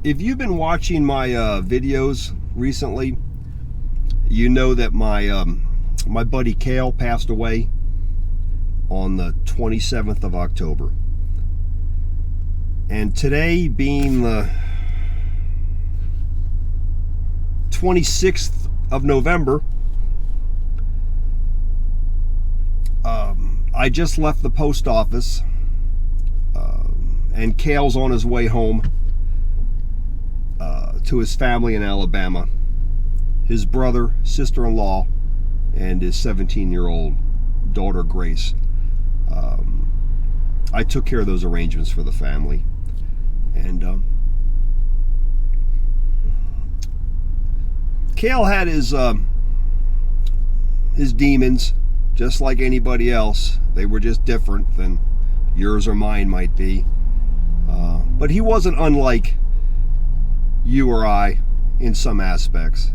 If you've been watching my videos recently, you know that my buddy Kael passed away on the 27th of October. And today being the 26th of November, I just left the post office, and Kael's on his way home to his family in Alabama. His brother, sister-in-law, and his 17-year-old daughter, Grace. I took care of those arrangements for the family. And Kael had his demons, just like anybody else. They were just different than yours or mine might be. But he wasn't unlike you or I in some aspects.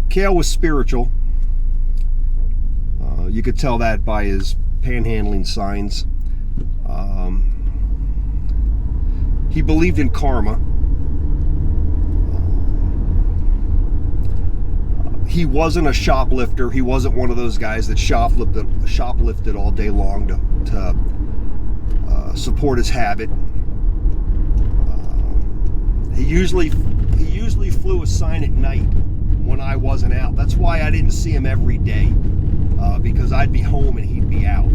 Kael was spiritual. You could tell that by his panhandling signs. He believed in karma. He wasn't a shoplifter. He wasn't one of those guys that shoplifted all day long to support his habit. He usually flew a sign at night when I wasn't out. That's why I didn't see him every day, because I'd be home and he'd be out.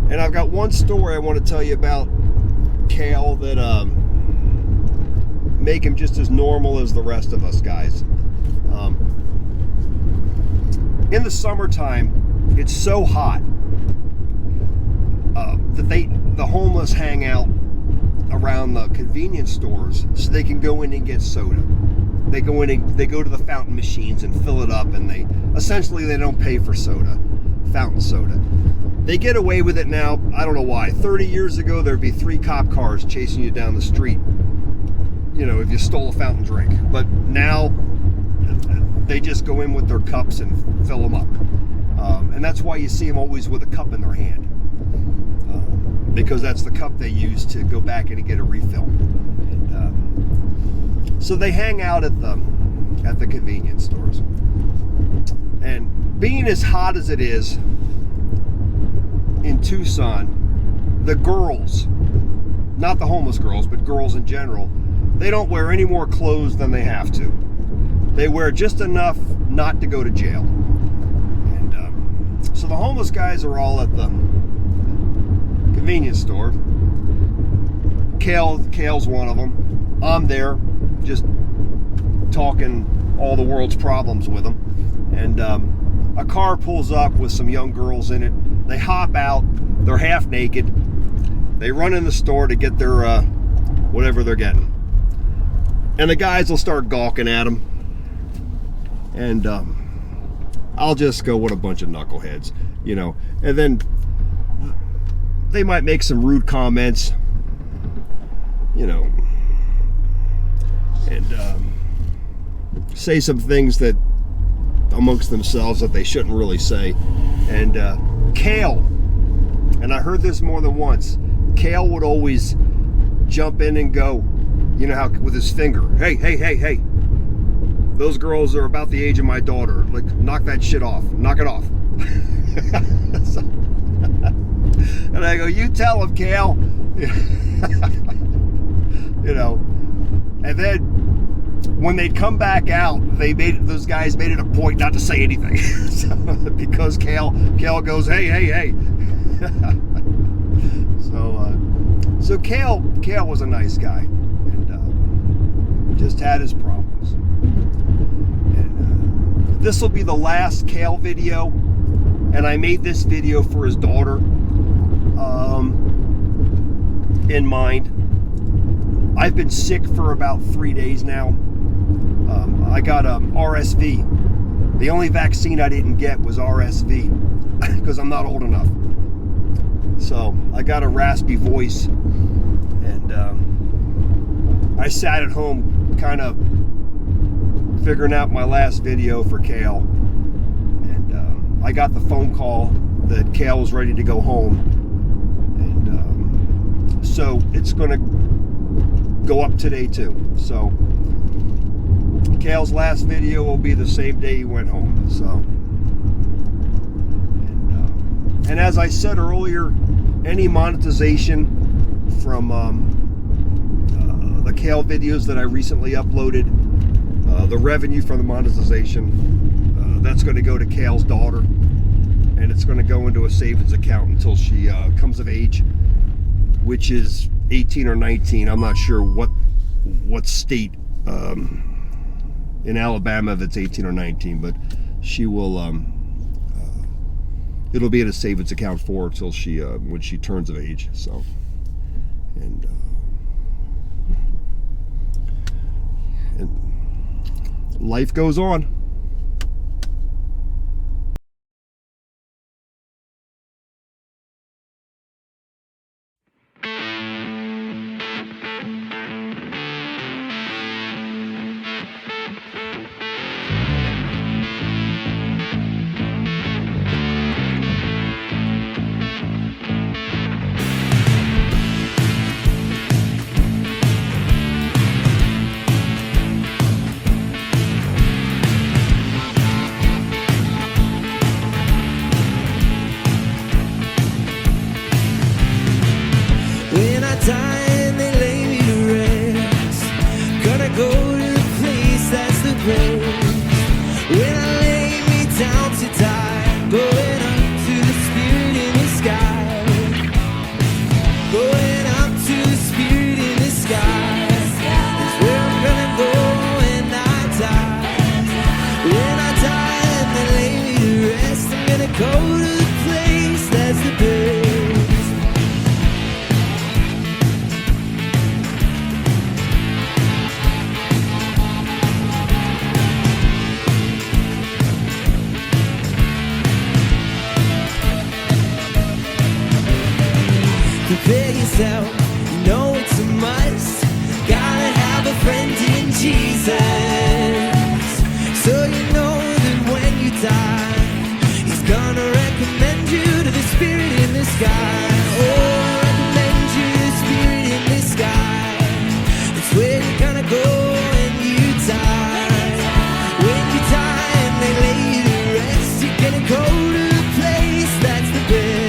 And I've got one story I want to tell you about Kael that make him just as normal as the rest of us guys. In the summertime, it's so hot that the homeless hang out around the convenience stores so they can go in and get soda. They go to the fountain machines and fill it up, and they don't pay for soda, fountain soda. They get away with it now. I don't know why. 30 years ago, there'd be 3 cop cars chasing you down the street, if you stole a fountain drink. But now, they just go in with their cups and fill them up. And that's why you see them always with a cup in their hand. Because that's the cup they use to go back in and get a refill. And, so they hang out at the convenience stores. And being as hot as it is in Tucson, the girls, not the homeless girls, but girls in general, they don't wear any more clothes than they have to. They wear just enough not to go to jail. And so the homeless guys are all at the convenience store. Kael's one of them. I'm there just talking all the world's problems with them. And a car pulls up with some young girls in it. They hop out. They're half naked. They run in the store to get their whatever they're getting. And the guys will start gawking at them. And I'll just go, what a bunch of knuckleheads, And then they might make some rude comments, and say some things that amongst themselves that they shouldn't really say. And Kael, and I heard this more than once, Kael would always jump in and go, how with his finger, hey, those girls are about the age of my daughter. Like, knock that shit off. Knock it off. And I go, you tell him, Kael. And then when they'd come back out, those guys made it a point not to say anything. Because Kael goes, hey. So Kael was a nice guy, and just had his problems. And this will be the last Kael video, and I made this video for his daughter in mind. I've been sick for about 3 days now. I got RSV. The only vaccine I didn't get was RSV because I'm not old enough. So I got a raspy voice, and I sat at home kind of figuring out my last video for Kael. I got the phone call that Kael was ready to go home, and so it's going to go up today too. So Kael's last video will be the same day he went home. So, and as I said earlier, any monetization from the Kael videos that I recently uploaded, the revenue from the monetization, that's going to go to Kael's daughter, and it's going to go into a savings account until she comes of age, which is 18 or 19. I'm not sure what state in Alabama if it's 18 or 19, but she will it'll be in a savings account for her till she when she turns of age. So, and life goes on. Prepare yourself, you know it's a must. Gotta have a friend in Jesus, so you know that when you die, He's gonna recommend you to the Spirit in the sky. Oh, recommend you to the Spirit in the sky. That's where you're gonna go when you die. When you die and they lay you to rest, you're gonna go to the place that's the best.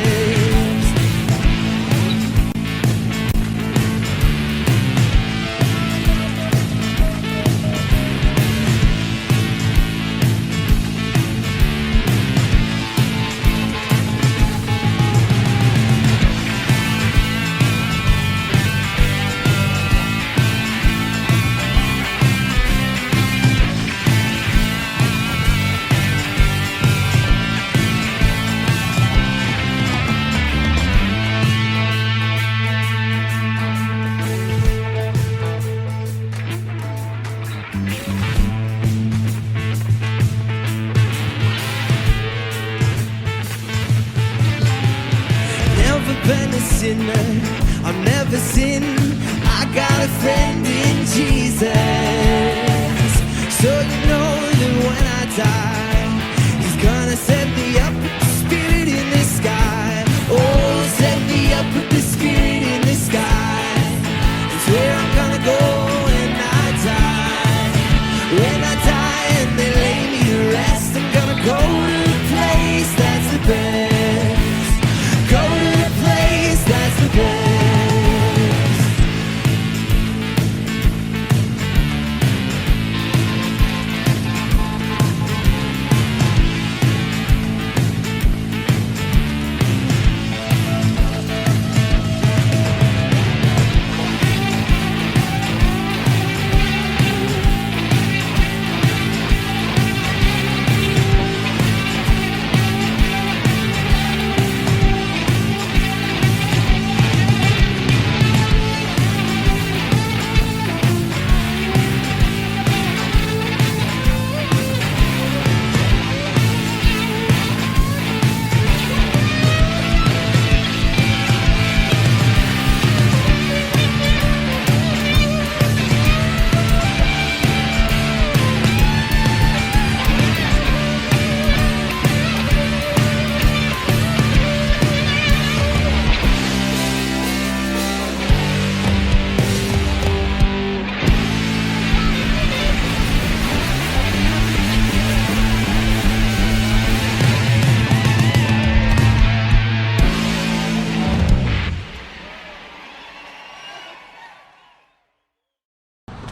Been a sinner, I've never sinned. I got a friend in Jesus, so you know that when I die, He's gonna set me up with the Spirit in the sky. Oh, set me up with the Spirit in the sky. It's where I'm gonna go when I die. When I die and they lay me to rest, I'm gonna go to the place that's the best. Go to the place that's the best.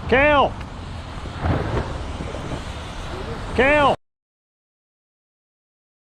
Kael! Kael!